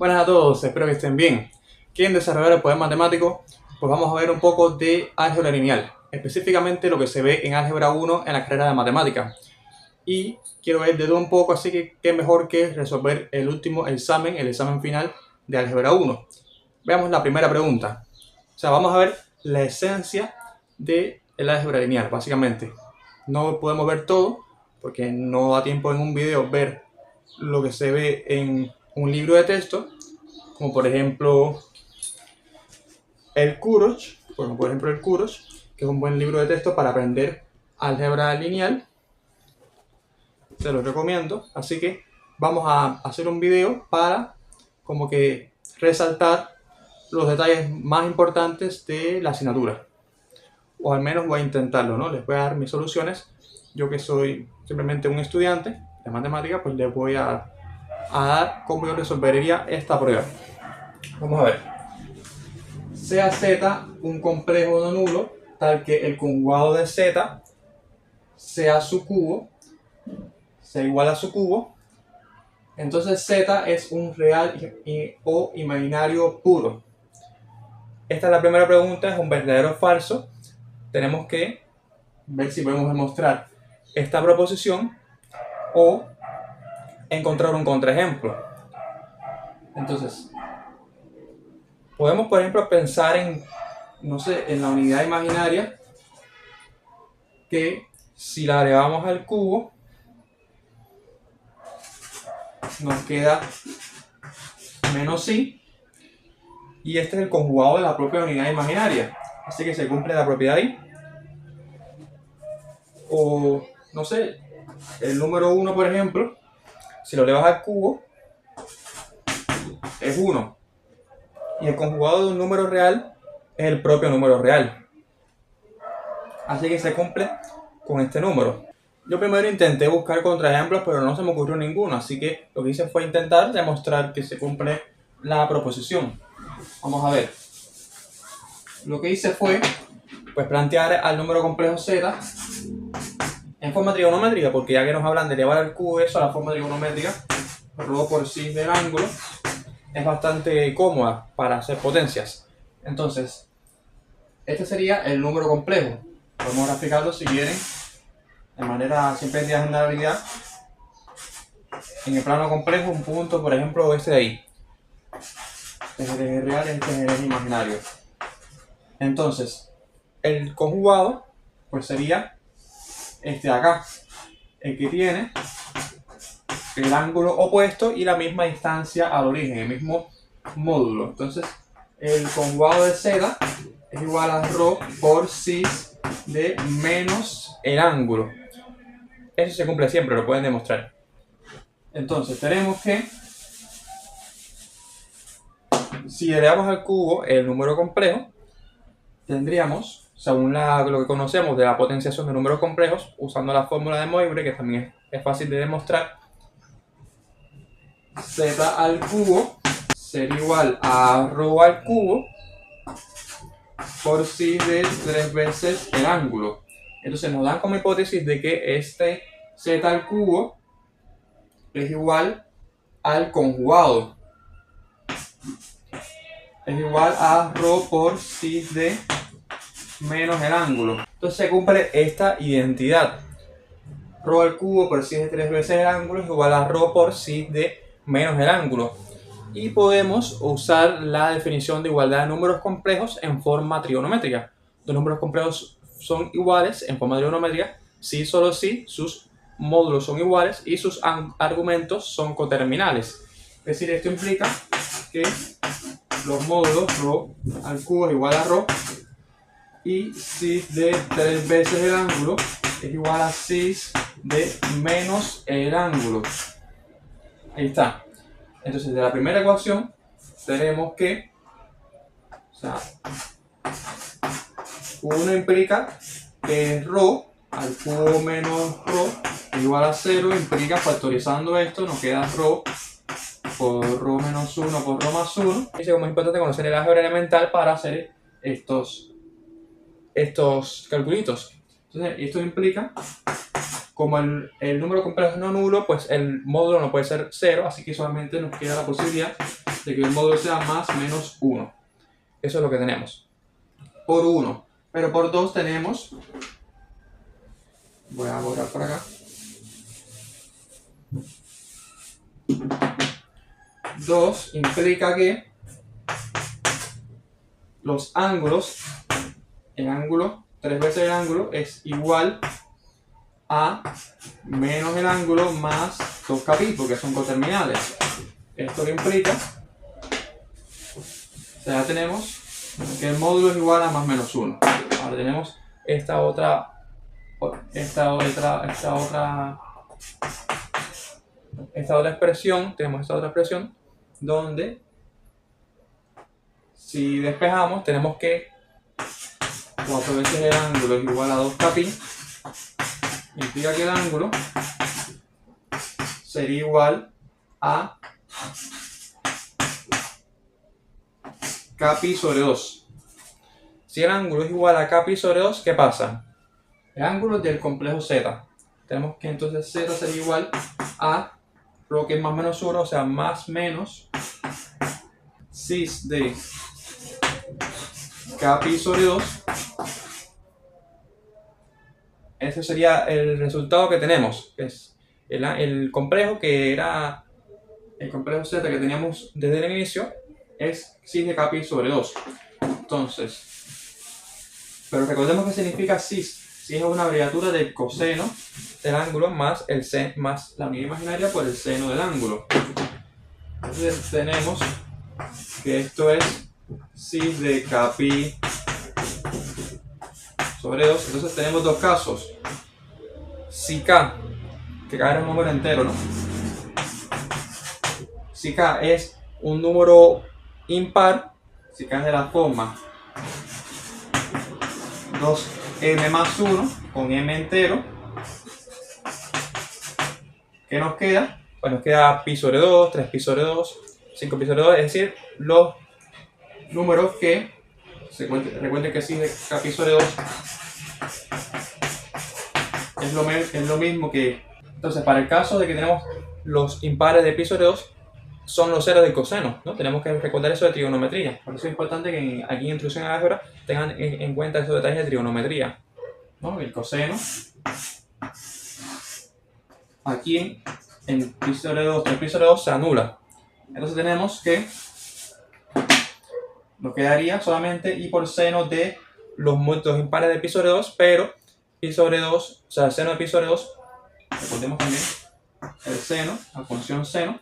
Buenas a todos, espero que estén bien. ¿Quieren desarrollar el poder matemático? Pues vamos a ver un poco de álgebra lineal, específicamente lo que se ve en álgebra 1 en la carrera de matemáticas. Y quiero ver de todo un poco, así que qué mejor que resolver el último examen, el examen final de álgebra 1. Veamos la primera pregunta. O sea, vamos a ver la esencia del álgebra lineal, básicamente. No podemos ver todo, porque no da tiempo en un video ver lo que se ve en un libro de texto, como por ejemplo el Kurosh, que es un buen libro de texto para aprender álgebra lineal. Se los recomiendo. Así que vamos a hacer un video para como que resaltar los detalles más importantes de la asignatura. O al menos voy a intentarlo, ¿no? Les voy a dar mis soluciones. Yo que soy simplemente un estudiante de matemáticas, pues les voy a dar cómo yo resolvería esta prueba. Vamos a ver. Sea Z un complejo no nulo, tal que el conjugado de Z sea su cubo, sea igual a su cubo, entonces Z es un real o imaginario puro. Esta es la primera pregunta, es un verdadero o falso. Tenemos que ver si podemos demostrar esta proposición o encontrar un contraejemplo. Entonces, podemos, por ejemplo, pensar en, no sé, en la unidad imaginaria, que si la elevamos al cubo, nos queda menos i, y este es el conjugado de la propia unidad imaginaria, así que se cumple la propiedad i. O, no sé, el número 1, por ejemplo, si lo elevas al cubo, es 1. Y el conjugado de un número real es el propio número real. Así que se cumple con este número. Yo primero intenté buscar contraejemplos, pero no se me ocurrió ninguno. Así que lo que hice fue intentar demostrar que se cumple la proposición. Vamos a ver. Lo que hice fue pues plantear al número complejo z en forma trigonométrica, porque ya que nos hablan de elevar al cubo eso a la forma trigonométrica, ρ por cis del ángulo es bastante cómoda para hacer potencias. Entonces, este sería el número complejo. Podemos graficarlo si quieren de manera simple de generalidad. En el plano complejo, un punto, por ejemplo, este de ahí. Este es el eje real, este es el eje imaginario. Entonces, el conjugado pues sería este de acá, el que tiene el ángulo opuesto y la misma distancia al origen, el mismo módulo. Entonces, el conjugado de z es igual a ρ por cis de menos el ángulo. Eso se cumple siempre, lo pueden demostrar. Entonces, tenemos que si elevamos al cubo el número complejo, tendríamos, según lo que conocemos de la potenciación de números complejos, usando la fórmula de Moivre, que también es fácil de demostrar, z al cubo sería igual a ρ al cubo por cis de 3 veces el ángulo. Entonces nos dan como hipótesis de que este z al cubo es igual al conjugado. Es igual a ρ por cis de menos el ángulo. Entonces se cumple esta identidad. Ρ al cubo por cis de 3 veces el ángulo es igual a ρ por cis de menos el ángulo. Y podemos usar la definición de igualdad de números complejos en forma trigonométrica. Los números complejos son iguales en forma trigonométrica si solo si sus módulos son iguales y sus argumentos son coterminales. Es decir, esto implica que los módulos ρ al cubo es igual a ρ y cis de 3 veces el ángulo es igual a cis de menos el ángulo. Ahí está. Entonces, de la primera ecuación tenemos que, o sea, 1 implica que ρ al cubo menos ρ es igual a 0, implica factorizando esto, nos queda ρ por ρ menos 1 por ρ más 1. Y como es importante conocer el álgebra elemental para hacer estos calculitos. Entonces, esto implica, como el número complejo es no nulo, pues el módulo no puede ser 0, así que solamente nos queda la posibilidad de que el módulo sea más menos 1. Eso es lo que tenemos. Por 1. Pero por 2 tenemos... Voy a borrar por acá. 2 implica que los ángulos, el ángulo, 3 veces el ángulo es igual a menos el ángulo más 2kπ, porque son coterminales. Esto lo implica, o sea, ya tenemos que el módulo es igual a más menos 1. Ahora tenemos esta otra expresión, donde si despejamos tenemos que 4 veces el ángulo es igual a 2kπ, implica que el ángulo sería igual a kπ sobre 2. Si el ángulo es igual a kπ sobre 2, ¿qué pasa? El ángulo del complejo z. Tenemos que entonces z sería igual a lo que es más menos 1, o sea, más menos cis de kπ sobre 2. Ese sería el resultado que tenemos, que es el complejo que era el complejo z que teníamos desde el inicio, es cis de kπ sobre 2. Entonces, pero recordemos que significa cis. Cis es una abreviatura del coseno del ángulo más el seno, más la unidad imaginaria por el seno del ángulo. Entonces tenemos que esto es cis de kπ sobre 2. Entonces tenemos dos casos. Si k, que k era un número entero, ¿no? Si k es un número impar, si k es de la forma 2m más 1 con m entero, ¿qué nos queda? Pues nos queda pi sobre 2, 3pi sobre 2, 5pi sobre 2, es decir, los números que, recuerden que si de kπ sobre 2 es lo mismo que, entonces para el caso de que tenemos los impares de pi sobre 2, son los ceros del coseno, ¿no? Tenemos que recordar eso de trigonometría. Por eso es importante que aquí en Introducción a Álgebra tengan en cuenta esos detalles de trigonometría, ¿no? El coseno, aquí en pi sobre 2, 3pi sobre 2 se anula. Entonces tenemos que nos quedaría solamente y por seno de los múltiplos impares de pi sobre 2, pero pi sobre 2, o sea, el seno de pi sobre 2, recordemos también el seno, la función seno,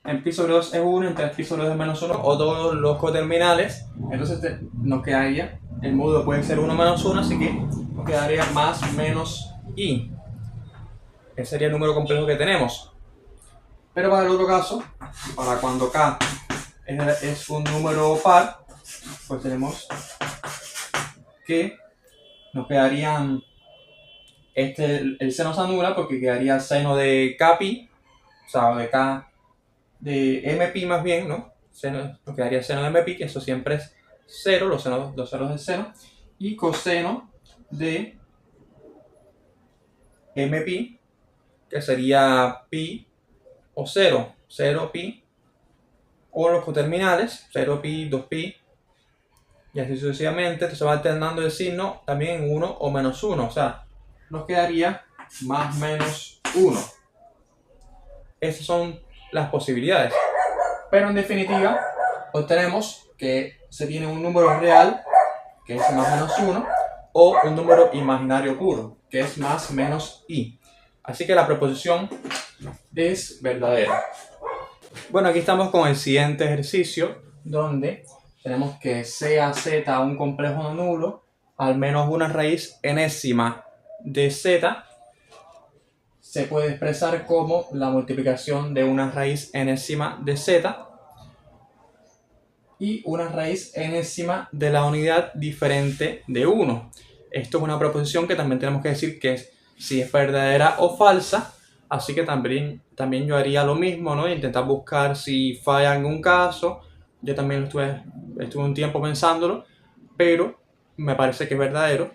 en pi sobre 2 es 1, en 3pi sobre 2 es menos 1, o todos los coterminales. Entonces nos quedaría, el módulo puede ser 1 menos 1, así que nos quedaría más menos i. Ese sería el número complejo que tenemos. Pero para el otro caso, para cuando k es un número par, pues tenemos que nos quedarían, el seno se anula porque quedaría seno de kπ, o sea, de k, de mπ más bien, ¿no? Nos quedaría seno de mπ, que eso siempre es 0, los ceros del seno, y coseno de mπ, que sería pi o 0, 0pi, o los coterminales, 0pi, 2pi, y así sucesivamente. Entonces va alternando el signo también en 1 o menos 1, o sea, nos quedaría más menos 1. Esas son las posibilidades. Pero en definitiva, obtenemos que se tiene un número real, que es más menos 1, o un número imaginario puro, que es más menos i. Así que la proposición es verdadera. Bueno, aquí estamos con el siguiente ejercicio, donde tenemos que sea z un complejo no nulo, al menos una raíz enésima de z se puede expresar como la multiplicación de una raíz enésima de z y una raíz enésima de la unidad diferente de 1. Esto es una proposición que también tenemos que decir que es si es verdadera o falsa, así que también yo haría lo mismo, ¿no? Intentar buscar si falla en un caso. Yo también estuve un tiempo pensándolo, pero me parece que es verdadero.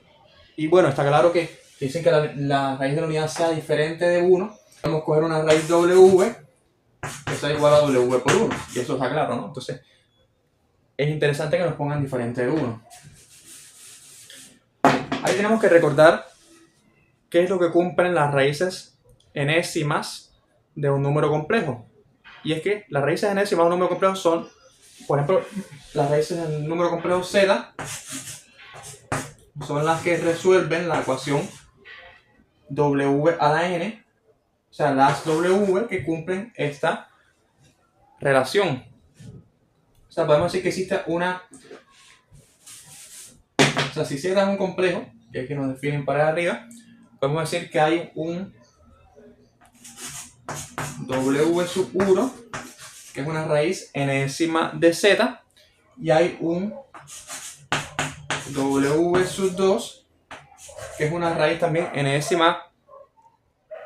Y bueno, está claro que dicen que la raíz de la unidad sea diferente de 1. Podemos coger una raíz w eso es igual a W por 1, y eso está claro, ¿no? Entonces, es interesante que nos pongan diferente de 1. Ahí tenemos que recordar qué es lo que cumplen las raíces enésimas de un número complejo. Y es que las raíces enésimas de un número complejo son, por ejemplo, las raíces del número complejo z son las que resuelven la ecuación w a la n, o sea, las w que cumplen esta relación. O sea, podemos decir que existe una... O sea, si z es un complejo, que es que nos definen para arriba, podemos decir que hay un w sub 1, que es una raíz enésima de z, y hay un w sub 2, que es una raíz también enésima,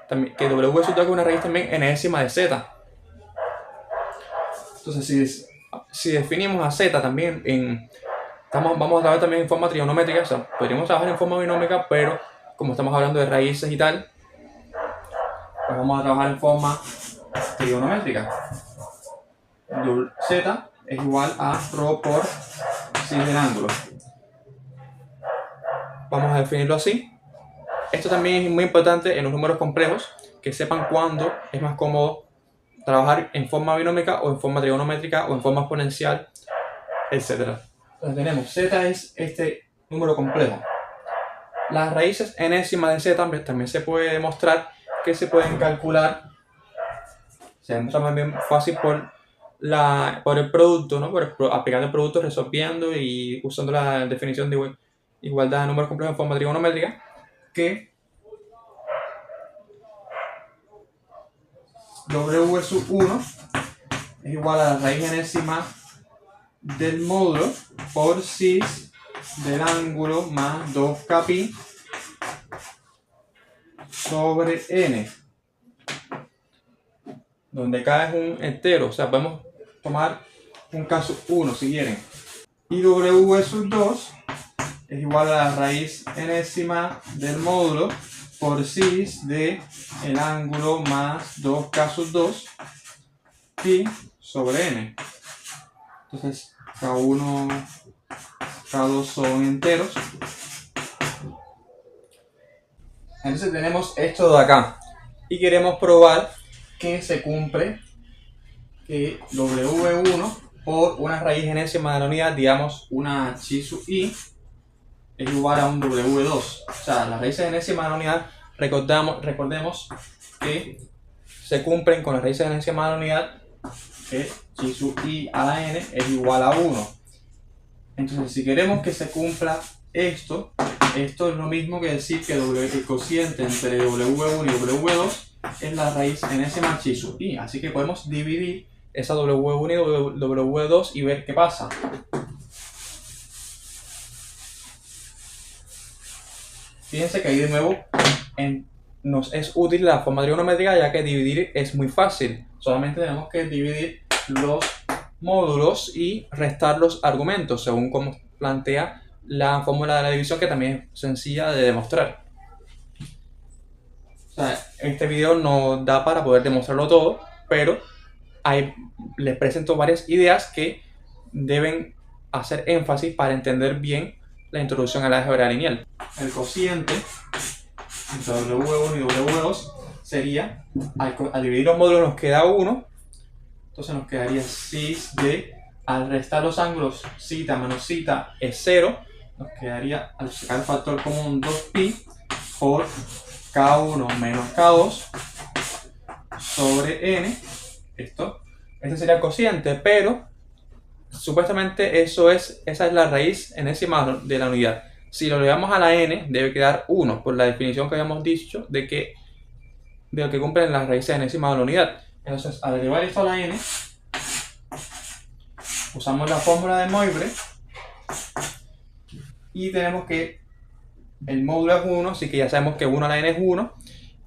que w sub 2 es una raíz también enésima de z. Entonces, si definimos a z también vamos a trabajar también en forma trigonométrica, o sea, podríamos trabajar en forma binómica, pero como estamos hablando de raíces y tal, pues vamos a trabajar en forma trigonométrica. Z es igual a ρ por sin del ángulo. Vamos a definirlo así. Esto también es muy importante en los números complejos, que sepan cuándo es más cómodo trabajar en forma binómica o en forma trigonométrica o en forma exponencial, etc. Entonces tenemos z es este número complejo. Las raíces enésimas de z también se puede demostrar que se pueden calcular. Se demuestra más bien fácil por el producto, ¿no? Aplicando el producto, resolviendo y usando la definición de igualdad de números complejos en forma trigonométrica, que w sub 1 es igual a la raíz enésima del módulo por cis del ángulo más 2kπ sobre n, donde k es un entero. O sea, podemos tomar un caso 1 si quieren. Y w sub 2 es igual a la raíz enésima del módulo por cis de el ángulo más 2k sub 2 pi sobre n. Entonces, K1, K2 son enteros. Entonces tenemos esto de acá. Y queremos probar que se cumple que W1 por una raíz enésima de la unidad, digamos una chi sub i, es igual a un W2. O sea, las raíces enésimas de la unidad, recordemos que se cumplen con las raíces enésimas de la unidad, que chi sub i a la n es igual a 1. Entonces, si queremos que se cumpla esto es lo mismo que decir que el cociente entre W1 y W2 es la raíz enésima chi sub i. Así que podemos dividir esa W1 y W2 y ver qué pasa. Fíjense que ahí de nuevo nos es útil la forma trigonométrica, ya que dividir es muy fácil. Solamente tenemos que dividir los módulos y restar los argumentos, según como plantea la fórmula de la división, que también es sencilla de demostrar. O sea, este video no da para poder demostrarlo todo, pero les presento varias ideas que deben hacer énfasis para entender bien la introducción a la álgebra lineal. El cociente entre W1 y W2 sería, al dividir los módulos nos queda 1, entonces nos quedaría cis de, al restar los ángulos zeta menos zeta es 0, nos quedaría, al sacar el factor común, 2pi por K1 menos K2 sobre n. Este sería el cociente, pero supuestamente esa es la raíz enésima de la unidad. Si lo elevamos a la n, debe quedar 1, por la definición que habíamos dicho de lo que cumplen las raíces enésimas de la unidad. Entonces, al elevar esto a la n, usamos la fórmula de Moivre y tenemos que el módulo es 1, así que ya sabemos que 1 a la n es 1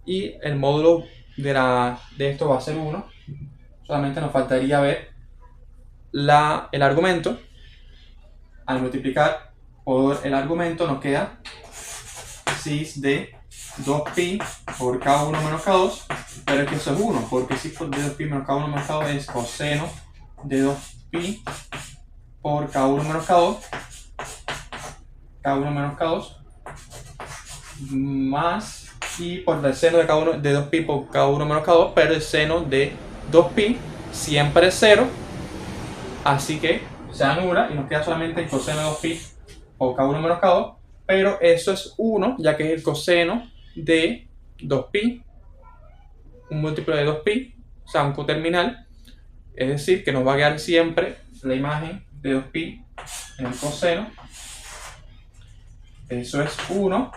y el módulo de esto va a ser 1. Solamente nos faltaría ver el argumento. Al multiplicar por el argumento nos queda cis de 2pi por K1 menos K2, pero es que eso es 1, porque si de 2pi menos K1 menos K2 es coseno de 2pi por K1 menos K2, K1 menos K2, más y por el seno de K1 de 2pi por K1 menos K2, pero el seno de 2pi siempre es 0, así que se anula y nos queda solamente el coseno de 2pi por K1 menos K2, pero eso es 1, ya que es el coseno de 2pi, un múltiplo de 2pi, o sea, un coterminal, es decir, que nos va a quedar siempre la imagen de 2pi en el coseno, eso es 1,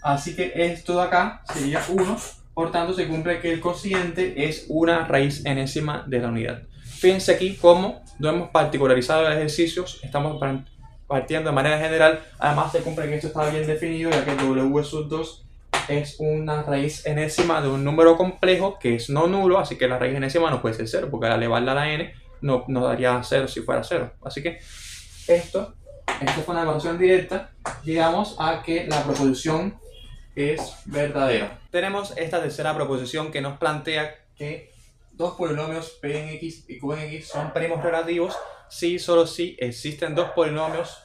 así que esto de acá sería 1, por tanto se cumple que el cociente es una raíz enésima de la unidad. Fíjense aquí cómo no hemos particularizado el ejercicio, estamos partiendo de manera general, además se cumple que esto está bien definido, ya que w sub 2 es una raíz enésima de un número complejo que es no nulo, así que la raíz enésima no puede ser 0, porque al elevarla a la n no nos daría 0 si fuera 0. Así que esto fue una demostración directa. Llegamos a que la proposición es verdadera. Tenemos esta tercera proposición que nos plantea que dos polinomios p en x y q en x son primos relativos si solo si existen dos polinomios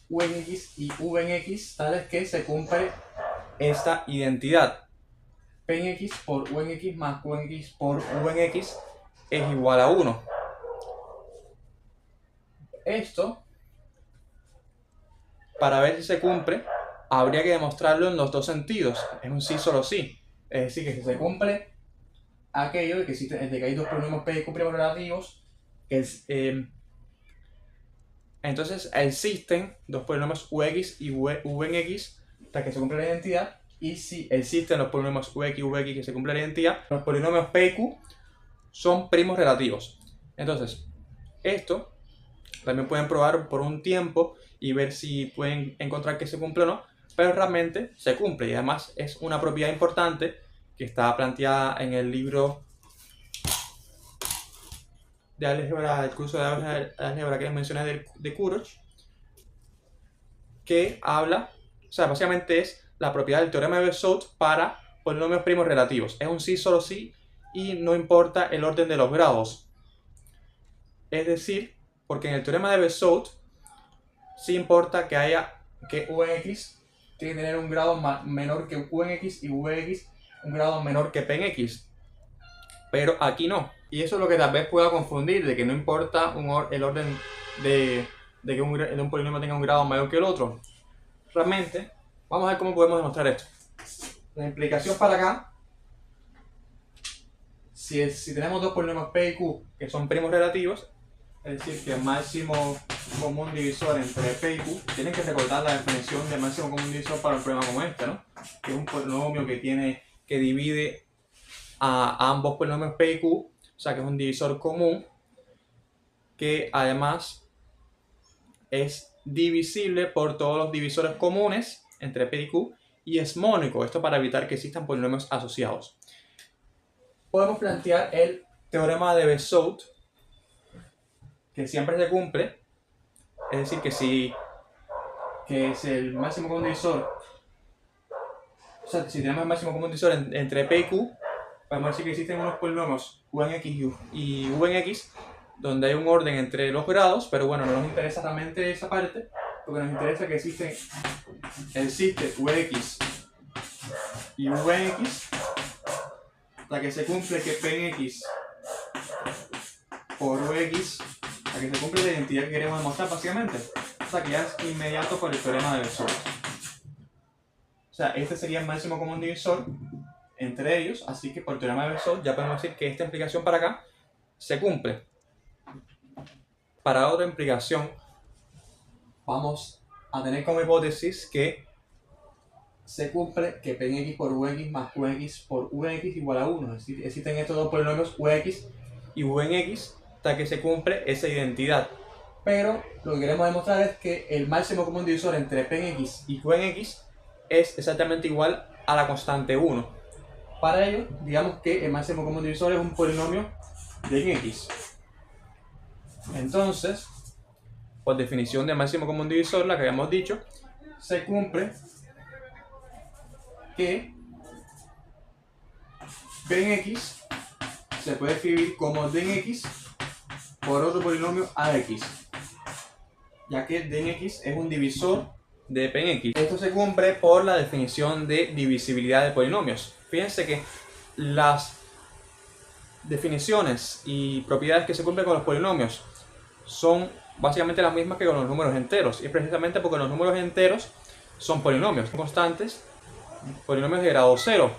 u en x y v en x tales que se cumple esta identidad. P en x por u en x más q en x por v en x es igual a 1. Esto, para ver si se cumple, habría que demostrarlo en los dos sentidos. Es un sí solo sí. Es decir, que si se cumple aquello de que, de que hay dos polinomios p y q primos relativos, entonces existen dos polinomios ux y v en x hasta que se cumple la identidad. Y si existen los polinomios ux y vx que se cumple la identidad, los polinomios p y q son primos relativos. Entonces, esto también pueden probar por un tiempo y ver si pueden encontrar que se cumple o no, pero realmente se cumple y además es una propiedad importante que está planteada en el libro de álgebra, el curso de álgebra que les mencioné de Kuroc, que habla, o sea, básicamente es la propiedad del teorema de Bezout para polinomios primos relativos. Es un sí solo sí y no importa el orden de los grados. Es decir, porque en el teorema de Bezout sí importa que u en x tiene que tener un grado menor que q en x y v en x un grado menor que p en x. Pero aquí no. Y eso es lo que tal vez pueda confundir, de que no importa el orden de que un polinomio tenga un grado mayor que el otro. Realmente, vamos a ver cómo podemos demostrar esto. La implicación para acá, si tenemos dos polinomios p y q que son primos relativos, es decir, que el máximo común divisor entre p y q, tienen que recordar la definición de máximo común divisor para un problema como este, ¿no? Que es un polinomio que divide a ambos polinomios p y q, o sea que es un divisor común, que además es divisible por todos los divisores comunes entre p y q, y es mónico, esto para evitar que existan polinomios asociados. Podemos plantear el teorema de Bezout, que siempre se cumple, es decir, que es el máximo común divisor, o sea, si tenemos el máximo común divisor entre p y q, podemos decir que existen unos polinomios q en x y v en x, donde hay un orden entre los grados, pero bueno, no nos interesa realmente esa parte, porque nos interesa que existe ux y v en x, hasta que se cumple que p en x por vx, hasta que se cumple la identidad que queremos demostrar básicamente, o sea que ya es inmediato por el teorema de Bezout. O sea, este sería el máximo común divisor entre ellos, así que por el teorema de Bezout ya podemos decir que esta implicación para acá se cumple. Para otra implicación, vamos a tener como hipótesis que se cumple que p en x por vx más q en x por v en x igual a 1. Es decir, existen estos dos polinomios ux y v en x hasta que se cumple esa identidad. Pero lo que queremos demostrar es que el máximo común divisor entre p en x y q en x es exactamente igual a la constante 1. Para ello, digamos que el máximo común divisor es un polinomio de x. Entonces, por definición de máximo común divisor, la que habíamos dicho, se cumple que b en x se puede escribir como d en x por otro polinomio a de x, ya que d en x es un divisor de p en x. Esto se cumple por la definición de divisibilidad de polinomios. Fíjense que las definiciones y propiedades que se cumplen con los polinomios son básicamente las mismas que con los números enteros, y precisamente porque los números enteros son polinomios constantes, polinomios de grado 0.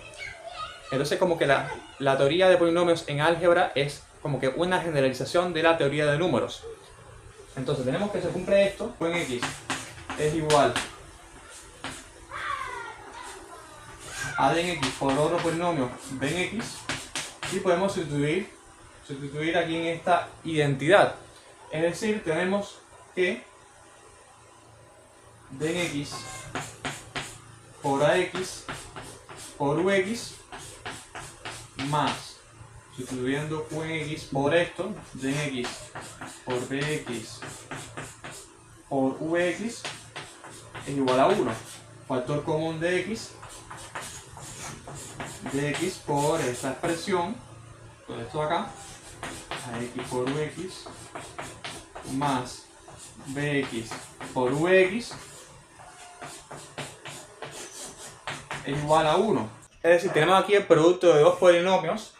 Entonces como que la teoría de polinomios en álgebra es como que una generalización de la teoría de números. Entonces tenemos que se cumple esto, en x es igual a d en x por otro polinomio b en x, y podemos sustituir aquí en esta identidad. Es decir, tenemos que d en x por ax por ux más, sustituyendo q en x por esto, d en x por bx por vx es igual a 1. Factor común de x por esta expresión, todo esto acá, ax por vx más bx por vx es igual a 1. Es decir, tenemos aquí el producto de dos polinomios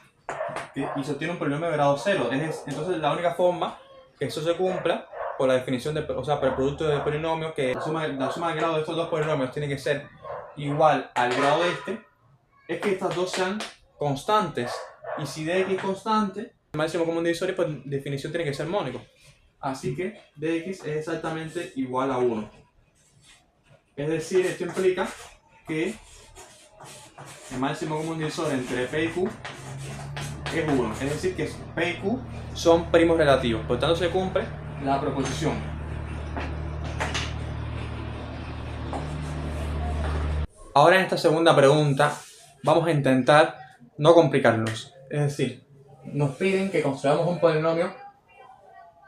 y se obtiene un polinomio de grado 0. Entonces la única forma que eso se cumpla por la definición de, o sea, por el producto de polinomios, que la suma de grado de estos dos polinomios tiene que ser igual al grado de este, es que estas dos sean constantes. Y si dx es constante, el máximo común divisor, por definición tiene que ser mónico. Así que dx es exactamente igual a 1. Es decir, esto implica que el máximo común divisor entre p y q es 1. Es decir, que p y q son primos relativos. Por tanto, se cumple la proposición. Ahora en esta segunda pregunta vamos a intentar no complicarnos. Es decir, nos piden que construyamos un polinomio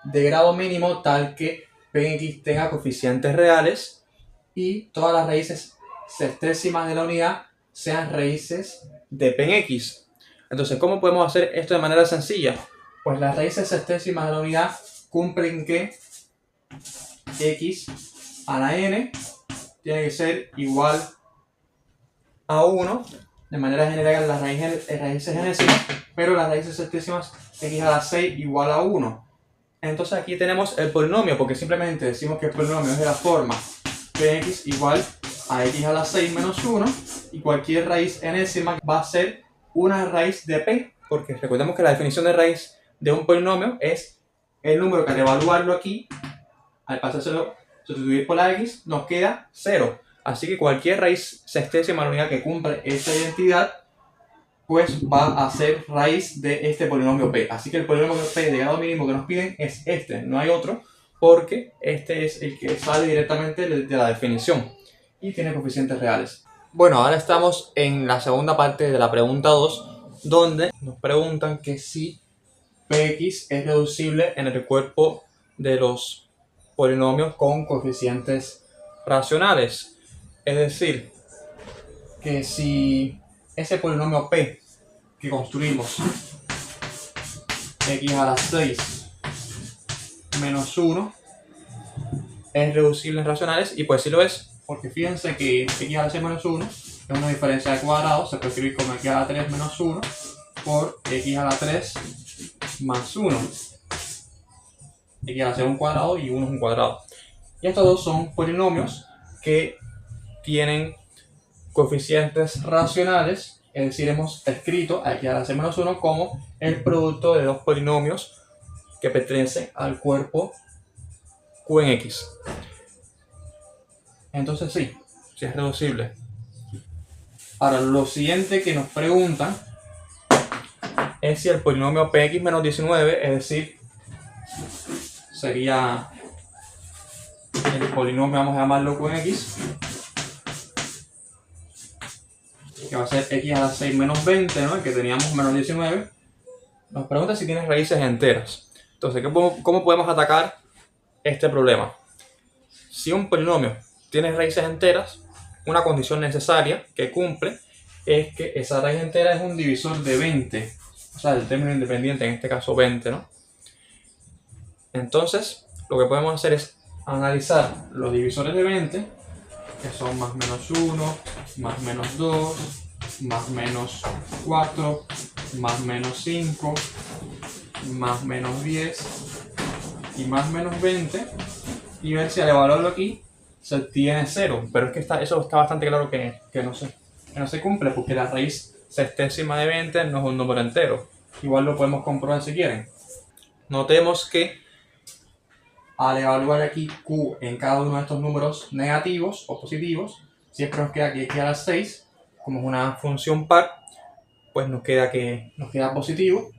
de grado mínimo tal que p en x tenga coeficientes reales y todas las raíces sextésimas de la unidad sean raíces de p en x. Entonces, ¿cómo podemos hacer esto de manera sencilla? Pues las raíces sextésimas de la unidad cumplen que x a la n tiene que ser igual a 1, de manera general las raíces enésimas, pero las raíces sextésimas x a la 6 igual a 1. Entonces aquí tenemos el polinomio, porque simplemente decimos que el polinomio es de la forma px igual a x a la 6 menos 1, y cualquier raíz enésima va a ser una raíz de p, porque recordemos que la definición de raíz de un polinomio es el número que al evaluarlo aquí, al pasárselo sustituir por la x, nos queda 0. Así que cualquier raíz sextésima de la unidad que cumple esta identidad, pues va a ser raíz de este polinomio p. Así que el polinomio p de grado mínimo que nos piden es este, no hay otro, porque este es el que sale directamente de la definición y tiene coeficientes reales. Bueno, ahora estamos en la segunda parte de la pregunta 2, donde nos preguntan que si px es reducible en el cuerpo de los polinomios con coeficientes racionales. Es decir, que si ese polinomio p que construimos, x a la 6 menos 1, es reducible en racionales, y pues sí lo es, porque fíjense que x a la 6 menos 1 es una diferencia de cuadrados, se puede escribir como x a la 3 menos 1 por x a la 3 más 1. X a la 6 es un cuadrado y 1 es un cuadrado. Y estos dos son polinomios que tienen coeficientes racionales, es decir, hemos escrito a x a la 6 menos 1 como el producto de dos polinomios que pertenecen al cuerpo q en x. Entonces sí es reducible. Ahora, lo siguiente que nos preguntan es si el polinomio px menos 19, es decir, sería el polinomio, vamos a llamarlo q en x, que va a ser x a la 6 menos 20, ¿no? El que teníamos menos 19, nos pregunta si tiene raíces enteras. Entonces, ¿cómo podemos atacar este problema? Si un polinomio tiene raíces enteras, una condición necesaria que cumple es que esa raíz entera es un divisor de 20. O sea, el término independiente, en este caso 20, ¿no? Entonces, lo que podemos hacer es analizar los divisores de 20, que son más menos 1, más menos 2, más menos 4, más menos 5, más menos 10 y más menos 20, y ver si al evaluarlo aquí se obtiene 0. Pero es que eso está bastante claro que no se cumple, porque la raíz sextésima de 20 no es un número entero. Igual lo podemos comprobar si quieren. Notemos que al evaluar aquí Q en cada uno de estos números negativos o positivos, siempre nos queda que aquí a las 6, como es una función par, pues nos queda positivo.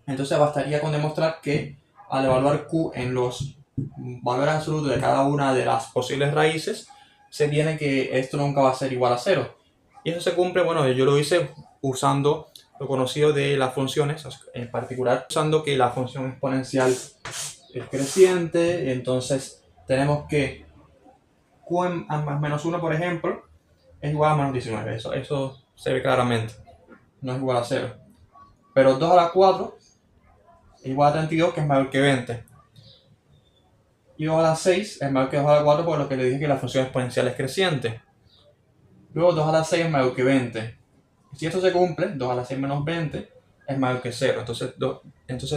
Entonces bastaría con demostrar que al evaluar Q en los valores absolutos de cada una de las posibles raíces, se tiene que esto nunca va a ser igual a 0. Y eso se cumple, bueno, yo lo hice usando lo conocido de las funciones, en particular usando que la función exponencial es creciente. Entonces tenemos que Q en más menos 1, por ejemplo, es igual a menos 19. Eso se ve claramente, no es igual a 0. Pero 2 a la 4 es igual a 32, que es mayor que 20. Y 2 a la 6 es mayor que 2 a la 4, por lo que le dije que la función exponencial es creciente. Luego 2 a la 6 es mayor que 20. Si esto se cumple, 2 a la 6 menos 20 es mayor que 0. Entonces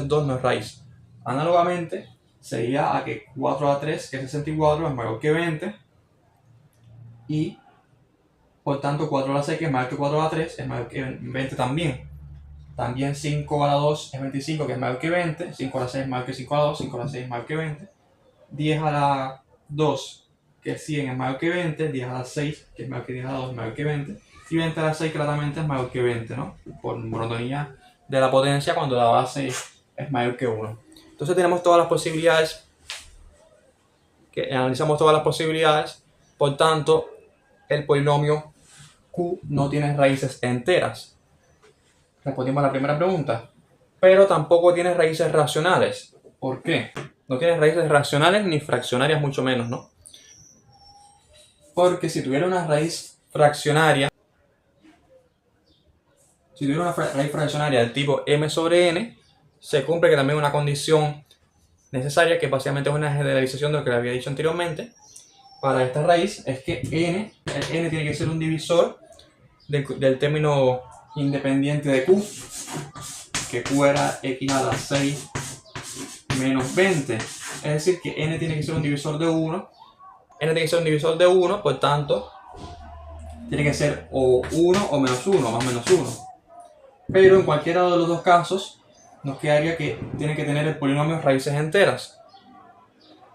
2 no es raíz. Análogamente, sería a que 4 a la 3, que es 64, es mayor que 20. Y por tanto 4 a la 6, que es mayor que 4 a la 3, es mayor que 20 también. También 5 a la 2 es 25, que es mayor que 20. 5 a la 6 es mayor que 5 a la 2. 5 a la 6 es mayor que 20. 10 a la 2, que es 100, es mayor que 20. 10 a la 6, que es mayor que 10 a la 2, es mayor que 20. Y 20 a la 6 claramente es mayor que 20, ¿no? Por monotonía de la potencia cuando la base es mayor que 1. Entonces tenemos todas las posibilidades, analizamos todas las posibilidades. Por tanto, el polinomio Q no tiene raíces enteras. Respondimos a la primera pregunta. Pero tampoco tiene raíces racionales. ¿Por qué? No tiene raíces racionales ni fraccionarias, mucho menos, ¿no? Porque si tuviera una raíz fraccionaria, del tipo m sobre n, se cumple que también una condición necesaria, que básicamente es una generalización de lo que le había dicho anteriormente, para esta raíz, es que n tiene que ser un divisor del término independiente de q, que q era x a la 6 menos 20. Es decir, que n tiene que ser un divisor de 1. N tiene que ser un divisor de 1, por tanto, tiene que ser o 1 o menos 1, más menos 1. Pero en cualquiera de los dos casos, nos quedaría que tiene que tener el polinomio raíces enteras,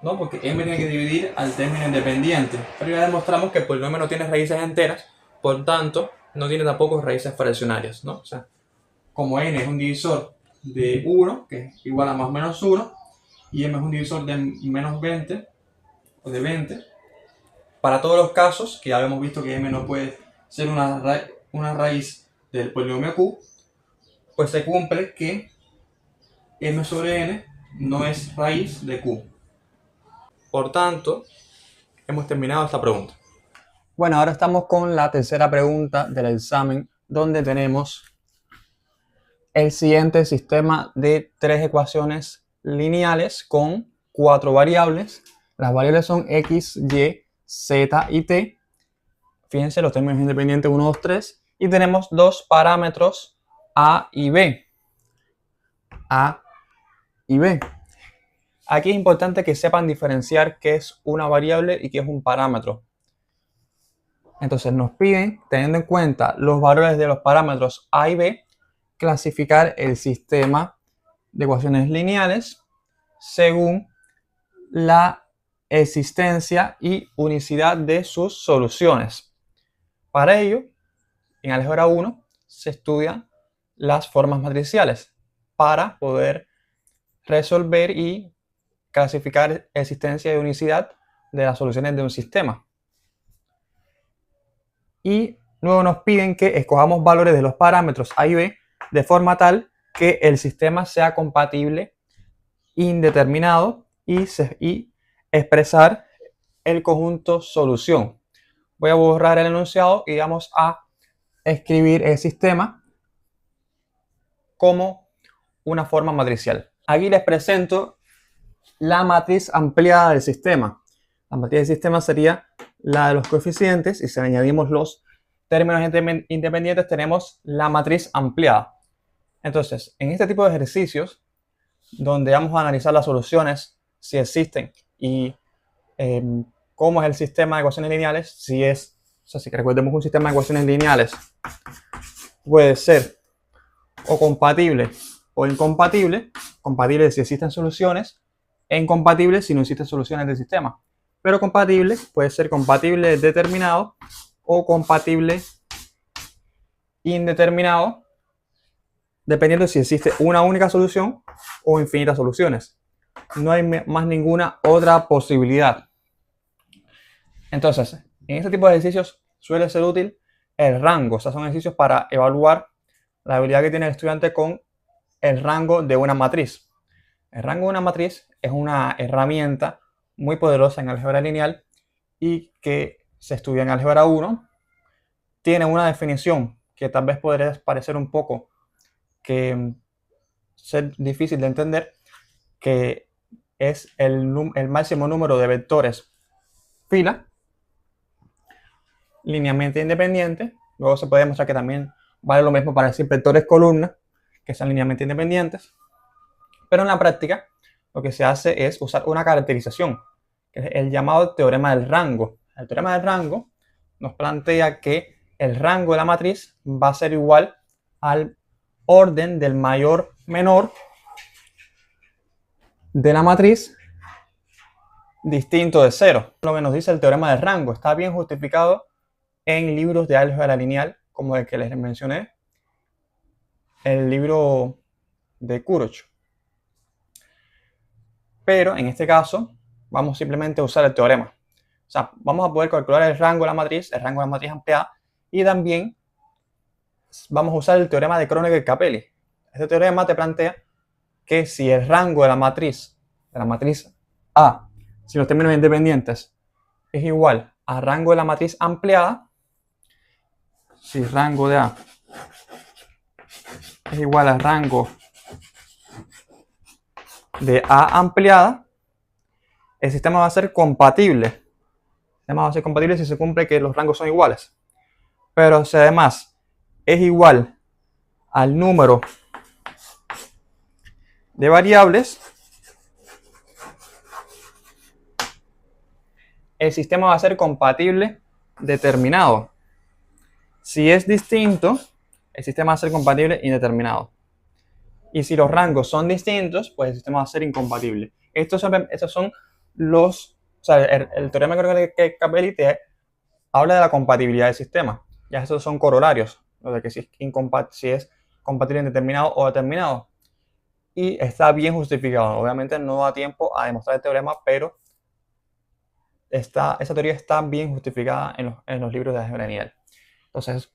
¿no? Porque m tiene que dividir al término independiente. Pero ya demostramos que el polinomio no tiene raíces enteras, por tanto, no tiene tampoco raíces fraccionarias, ¿no? O sea, como n es un divisor de 1, que es igual a más o menos 1, y m es un divisor de menos 20, o de 20, para todos los casos, que ya habíamos visto que m no puede ser una raíz del polinomio q, pues se cumple que m sobre n no es raíz de q. Por tanto, hemos terminado esta pregunta. Bueno, ahora estamos con la tercera pregunta del examen, donde tenemos el siguiente sistema de 3 ecuaciones lineales con 4 variables. Las variables son x, y, z y t. Fíjense los términos independientes 1, 2, 3. Y tenemos dos parámetros a y b. A y b. Aquí es importante que sepan diferenciar qué es una variable y qué es un parámetro. Entonces nos piden, teniendo en cuenta los valores de los parámetros a y b, clasificar el sistema de ecuaciones lineales según la existencia y unicidad de sus soluciones. Para ello, en álgebra 1 se estudian las formas matriciales para poder resolver y clasificar existencia y unicidad de las soluciones de un sistema. Y luego nos piden que escojamos valores de los parámetros a y b de forma tal que el sistema sea compatible, indeterminado y expresar el conjunto solución. voy a borrar el enunciado y vamos a escribir el sistema como una forma matricial. Aquí les presento la matriz ampliada del sistema. La matriz del sistema sería la de los coeficientes, y si añadimos los términos independientes tenemos la matriz ampliada. Entonces, en este tipo de ejercicios, donde vamos a analizar las soluciones, si existen, y cómo es el sistema de ecuaciones lineales, si recordemos un sistema de ecuaciones lineales puede ser o compatible o incompatible, compatible si existen soluciones, e incompatible si no existen soluciones del sistema. Pero compatible puede ser compatible determinado o compatible indeterminado, dependiendo de si existe una única solución o infinitas soluciones. No hay más ninguna otra posibilidad. Entonces, en este tipo de ejercicios suele ser útil el rango. O sea, son ejercicios para evaluar la habilidad que tiene el estudiante con el rango de una matriz. El rango de una matriz es una herramienta muy poderosa en álgebra lineal y que se estudia en álgebra 1. Tiene una definición que tal vez podría parecer un poco ser difícil de entender, que es el máximo número de vectores fila linealmente independientes. Luego se puede demostrar que también vale lo mismo para decir vectores columna, que son linealmente independientes. Pero en la práctica lo que se hace es usar una caracterización, que es el llamado teorema del rango. El teorema del rango nos plantea que el rango de la matriz va a ser igual al orden del mayor menor de la matriz distinto de 0. Lo que nos dice el teorema del rango está bien justificado en libros de álgebra lineal, como el que les mencioné, el libro de Kuroch. Pero en este caso vamos simplemente a usar el teorema. O sea, vamos a poder calcular el rango de la matriz ampliada, y también vamos a usar el teorema de Kronecker-Capelli. Este teorema te plantea que si el rango de la matriz A, si los términos independientes, es igual al rango de la matriz ampliada, si rango de A es igual al rango de A ampliada, el sistema va a ser compatible. El sistema va a ser compatible si se cumple que los rangos son iguales. Pero si además es igual al número de variables, el sistema va a ser compatible determinado. Si es distinto, el sistema va a ser compatible indeterminado. Y si los rangos son distintos, pues el sistema va a ser incompatible. Estos son los... O sea, el teorema de Capelli te habla de la compatibilidad del sistema. Ya estos son corolarios, lo de que si es compatible indeterminado o determinado. Y está bien justificado. Obviamente no da tiempo a demostrar el teorema, pero esa teoría está bien justificada en los libros de álgebra lineal. Entonces,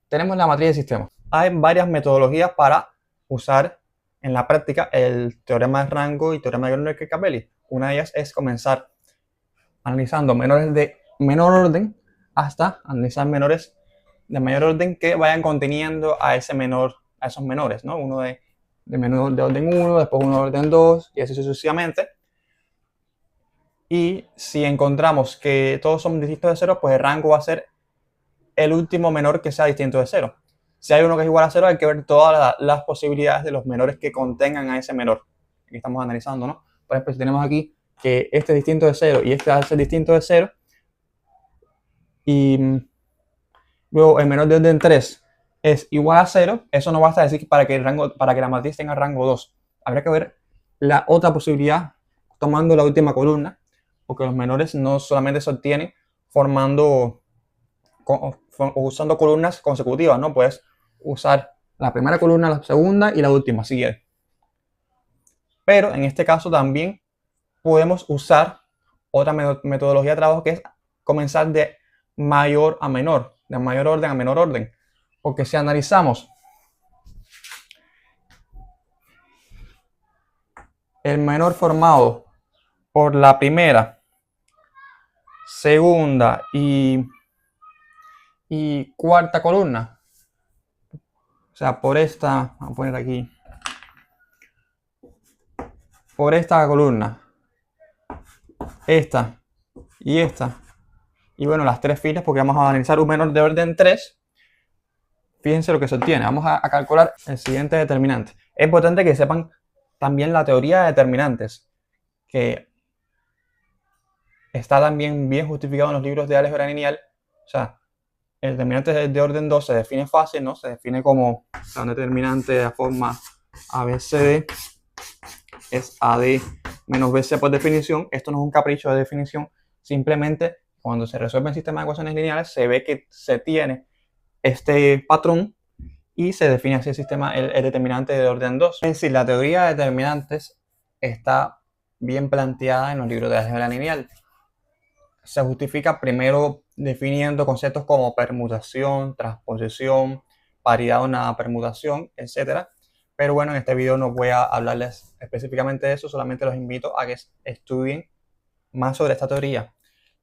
tenemos la matriz del sistema. Hay varias metodologías para usar en la práctica el teorema de rango y teorema de Kronecker-Capelli. Una de ellas es comenzar analizando menores de menor orden hasta analizar menores de mayor orden que vayan conteniendo a esos menores, ¿no? Uno de orden 1, después uno de orden 2 y así sucesivamente. Y si encontramos que todos son distintos de 0, pues el rango va a ser el último menor que sea distinto de 0. Si hay uno que es igual a 0, hay que ver todas las posibilidades de los menores que contengan a ese menor que estamos analizando, ¿no? Por ejemplo, si tenemos aquí que este es distinto de 0 y este va a ser distinto de 0, y luego el menor de orden 3 es igual a 0, eso no basta decir para que la matriz tenga rango 2. Habría que ver la otra posibilidad tomando la última columna, porque los menores no solamente se obtienen usando columnas consecutivas, ¿no? Puedes usar la primera columna, la segunda y la última, si quieres. Pero en este caso también podemos usar otra metodología de trabajo, que es comenzar de mayor a menor, de mayor orden a menor orden. Porque si analizamos el menor formado por la primera, segunda y y cuarta columna. O sea, por esta, vamos a poner aquí, por esta columna, esta y esta. Y bueno, las tres filas, porque vamos a analizar un menor de orden 3. Fíjense lo que se obtiene. Vamos a calcular el siguiente determinante. Es importante que sepan también la teoría de determinantes, que está también bien justificado en los libros de álgebra lineal. O sea, el determinante de orden 2 se define fácil, ¿no? Se define como un determinante de la forma ABCD es AD menos BC por definición. Esto no es un capricho de definición, simplemente cuando se resuelve el sistema de ecuaciones lineales se ve que se tiene este patrón y se define así el sistema, el determinante de orden 2. Es decir, la teoría de determinantes está bien planteada en los libros de álgebra lineal. Se justifica primero definiendo conceptos como permutación, transposición, paridad de una permutación, etc. Pero bueno, en este video no voy a hablarles específicamente de eso, solamente los invito a que estudien más sobre esta teoría.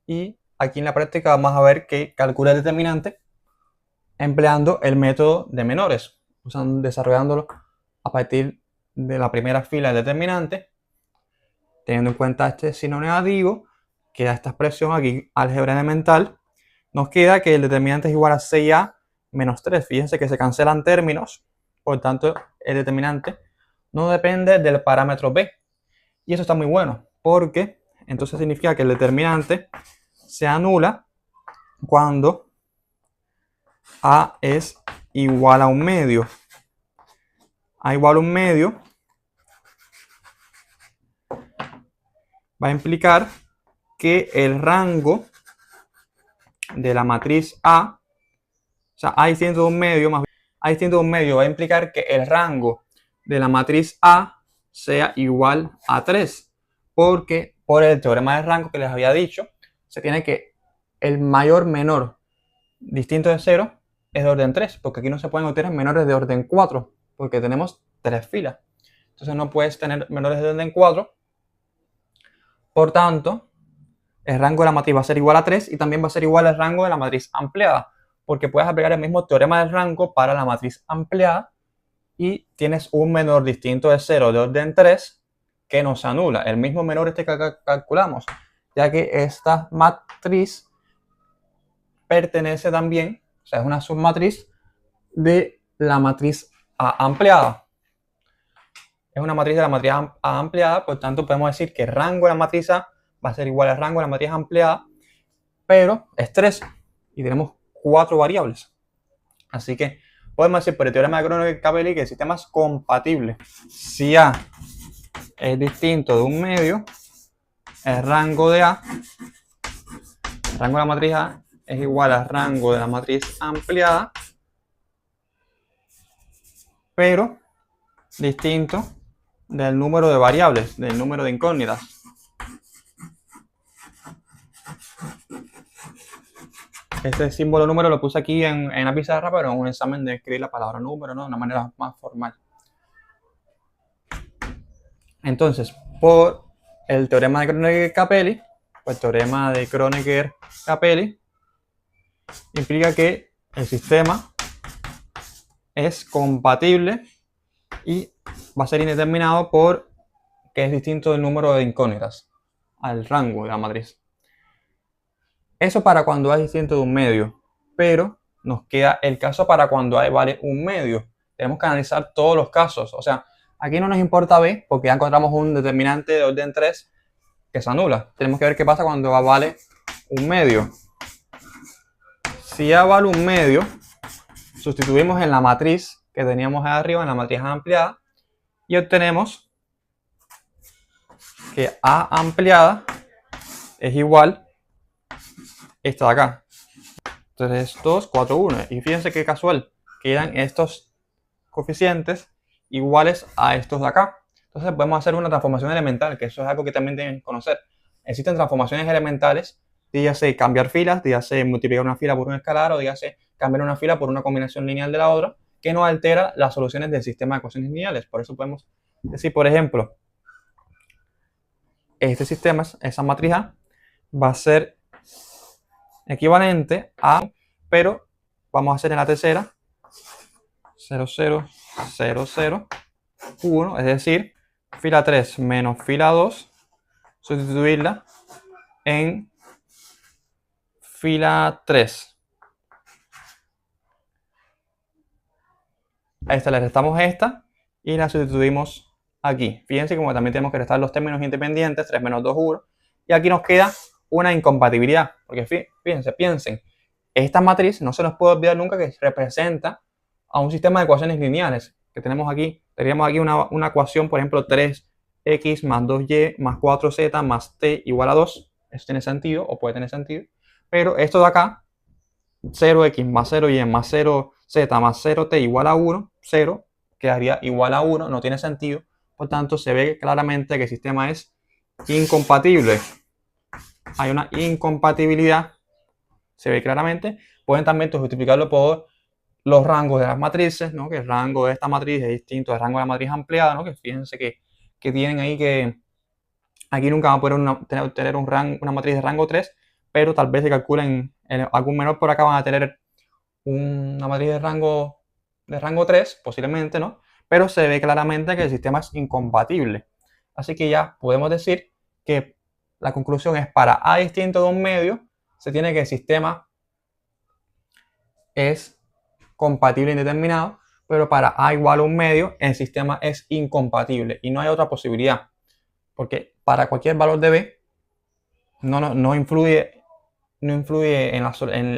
Y aquí en la práctica vamos a ver que calcula el determinante empleando el método de menores, desarrollándolo a partir de la primera fila del determinante, teniendo en cuenta este signo negativo, queda esta expresión aquí, álgebra elemental, nos queda que el determinante es igual a 6a menos 3. Fíjense que se cancelan términos, por tanto el determinante no depende del parámetro b. Y eso está muy bueno, porque entonces significa que el determinante se anula cuando a es igual a un medio. A igual a un medio va a implicar que el rango de la matriz A, o sea, A distinto de un medio, más bien, A distinto de un medio va a implicar que el rango de la matriz A sea igual a 3, porque por el teorema de rango que les había dicho, se tiene que el mayor menor distinto de 0 es de orden 3, porque aquí no se pueden obtener menores de orden 4, porque tenemos 3 filas. Entonces no puedes tener menores de orden 4. Por tanto, el rango de la matriz va a ser igual a 3 y también va a ser igual al rango de la matriz ampliada, porque puedes aplicar el mismo teorema del rango para la matriz ampliada y tienes un menor distinto de 0 de orden 3 que nos anula el mismo menor este que calculamos, ya que esta matriz pertenece también, o sea, es una submatriz de la matriz A ampliada. Es una matriz de la matriz A ampliada, por tanto podemos decir que el rango de la matriz A va a ser igual al rango de la matriz ampliada, pero es 3 y tenemos 4 variables. Así que podemos decir por el teorema de Kronecker-Capelli que el sistema es compatible. Si A es distinto de un medio, el rango de A, el rango de la matriz A es igual al rango de la matriz ampliada, pero distinto del número de variables, del número de incógnitas. Este símbolo número lo puse aquí en la pizarra, pero en un examen de escribir la palabra número, ¿no? De una manera más formal. Entonces, por el teorema de Kronecker-Capelli, pues el teorema de Kronecker-Capelli implica que el sistema es compatible y va a ser indeterminado por que es distinto del número de incógnitas al rango de la matriz. Eso para cuando A es distinto de un medio, pero nos queda el caso para cuando A vale un medio. Tenemos que analizar todos los casos. O sea, aquí no nos importa B porque ya encontramos un determinante de orden 3 que se anula. Tenemos que ver qué pasa cuando A vale un medio. Si A vale un medio, sustituimos en la matriz que teníamos ahí arriba, en la matriz ampliada, y obtenemos que A ampliada es igual esta de acá. 3, 2, 4, 1. Y fíjense qué casual. Quedan estos coeficientes iguales a estos de acá. Entonces podemos hacer una transformación elemental, que eso es algo que también deben conocer. Existen transformaciones elementales, dígase cambiar filas, dígase multiplicar una fila por un escalar, o dígase cambiar una fila por una combinación lineal de la otra, que no altera las soluciones del sistema de ecuaciones lineales. Por eso podemos decir, por ejemplo, este sistema, esa matriz A, va a ser equivalente a, pero vamos a hacer en la tercera 0, 0, 0, 0, 1, es decir, fila 3 menos fila 2, sustituirla en fila 3. A esta le restamos esta y la sustituimos aquí. Fíjense como también tenemos que restar los términos independientes, 3 menos 2, 1. Y aquí nos queda una incompatibilidad. Porque fíjense, piensen, esta matriz no se nos puede olvidar nunca que representa a un sistema de ecuaciones lineales que tenemos aquí. Tendríamos aquí una ecuación, por ejemplo, 3x más 2y más 4z más t igual a 2. Eso tiene sentido o puede tener sentido. Pero esto de acá, 0x más 0y más 0z más 0t igual a 1, 0, quedaría igual a 1, no tiene sentido. Por tanto, se ve claramente que el sistema es incompatible. Hay una incompatibilidad, se ve claramente. Pueden también justificarlo por los rangos de las matrices, ¿no? Que el rango de esta matriz es distinto al rango de la matriz ampliada, ¿no? Que fíjense que tienen ahí que aquí nunca van a poder tener una matriz de rango 3, pero tal vez se calculen en algún menor por acá van a tener una matriz de rango 3, posiblemente, ¿no? Pero se ve claramente que el sistema es incompatible. Así que ya podemos decir que la conclusión es para A distinto de un medio, se tiene que el sistema es compatible indeterminado, pero para A igual a un medio, el sistema es incompatible y no hay otra posibilidad. Porque para cualquier valor de B no influye en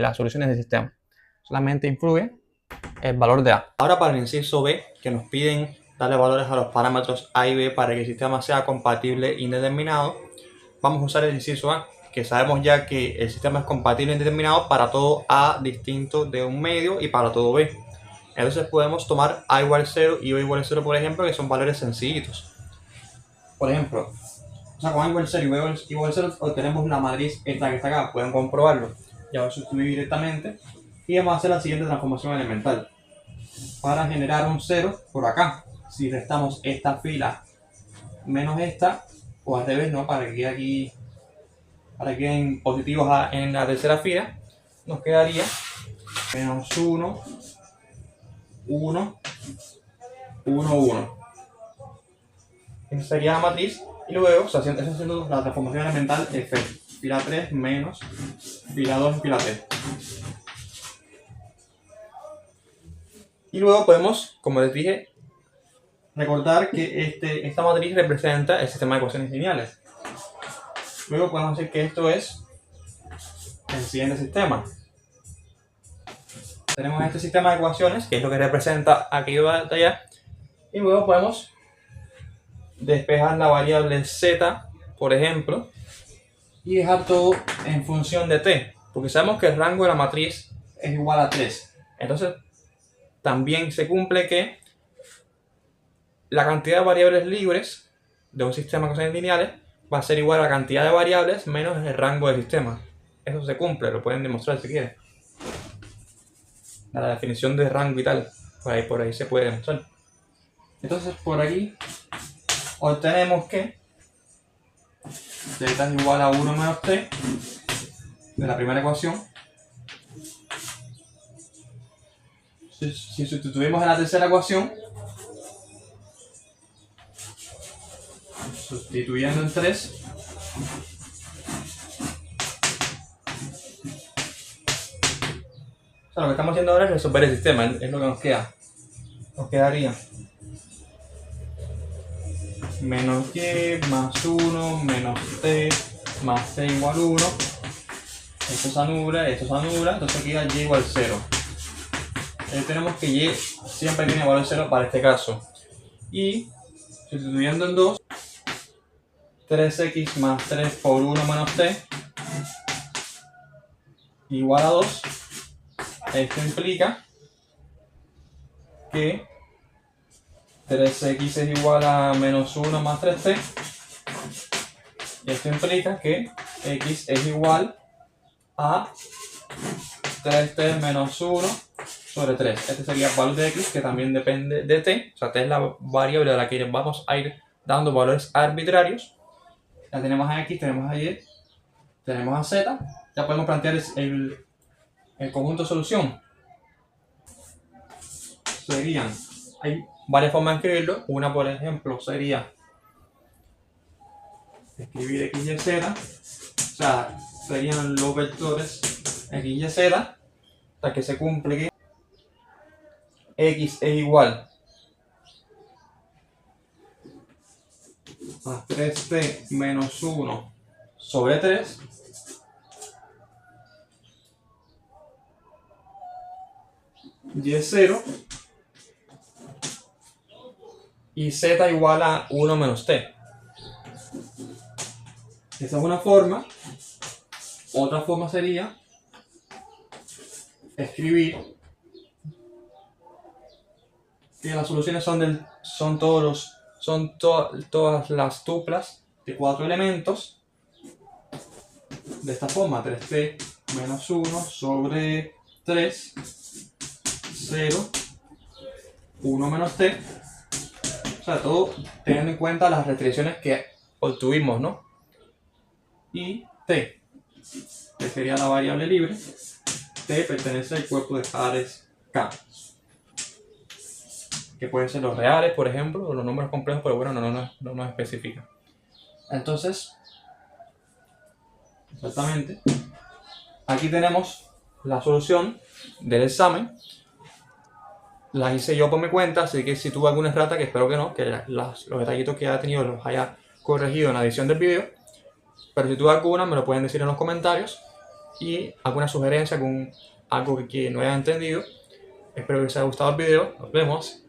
las soluciones del sistema. Solamente influye el valor de A. Ahora para el inciso B, que nos piden darle valores a los parámetros A y B para que el sistema sea compatible indeterminado, vamos a usar el inciso A, que sabemos ya que el sistema es compatible indeterminado para todo A distinto de un medio y para todo B. Entonces podemos tomar A igual 0 y B igual 0, por ejemplo, que son valores sencillitos. Por ejemplo, con A igual 0 y B igual 0 obtenemos la matriz esta que está acá, pueden comprobarlo. Ya voy a sustituir directamente y vamos a hacer la siguiente transformación elemental. Para generar un 0 por acá, si restamos esta fila menos esta, o al revés, ¿no? Para que quede aquí, para que queden positivos en la tercera fila, nos quedaría menos 1, 1, 1, 1. Esa sería la matriz. Y luego, eso haciendo la transformación elemental F, fila 3 menos fila 2 fila 3. Y luego podemos, como les dije, recordar que esta matriz representa el sistema de ecuaciones lineales. Luego podemos decir que esto es el siguiente sistema. Tenemos este sistema de ecuaciones, que es lo que representa aquello de allá. Y luego podemos despejar la variable z, por ejemplo, y dejar todo en función de t, porque sabemos que el rango de la matriz es igual a 3. Entonces, también se cumple que la cantidad de variables libres de un sistema de ecuaciones lineales va a ser igual a la cantidad de variables menos el rango del sistema. Eso se cumple, lo pueden demostrar si quieren. La definición de rango y tal, por ahí se puede demostrar. Entonces, por aquí obtenemos que z es igual a 1 menos t de la primera ecuación. Si sustituimos en la tercera ecuación, sustituyendo en 3, o sea, lo que estamos haciendo ahora es resolver el sistema, es lo que nos queda. Nos quedaría menos y más 1 menos t más t igual 1. Esto se anula, entonces queda y igual 0. Tenemos que y siempre tiene valor 0 para este caso. Y sustituyendo en 2, 3x más 3 por 1 menos t igual a 2. Esto implica que 3x es igual a menos 1 más 3t. Esto implica que x es igual a 3t menos 1 sobre 3. Este sería el valor de x, que también depende de t. O sea, t es la variable a la que vamos a ir dando valores arbitrarios. Ya tenemos a x, tenemos a y, tenemos a z. Ya podemos plantear el conjunto de solución. serían, hay varias formas de escribirlo. Una, por ejemplo, sería escribir x, y, z, o sea, serían los vectores x, y, z, hasta que se cumple que x es igual a 3t menos 1 sobre 3, y es 0, y z igual a 1 menos t. Esa es una forma. Otra forma sería escribir que las soluciones son todas las tuplas de 4 elementos de esta forma: 3t menos 1 sobre 3, 0, 1 menos t. O sea, todo teniendo en cuenta las restricciones que obtuvimos, ¿no? Y t, que sería la variable libre. T pertenece al cuerpo de pares K, que pueden ser los reales, por ejemplo, o los números complejos, pero bueno, no nos especifica. Entonces, exactamente, aquí tenemos la solución del examen. La hice yo por mi cuenta, así que si tuve alguna errata, que espero que no, que los detallitos que haya tenido los haya corregido en la edición del video. Pero si tuve alguna, me lo pueden decir en los comentarios. Y alguna sugerencia, algo que no hayan entendido. Espero que les haya gustado el video. Nos vemos.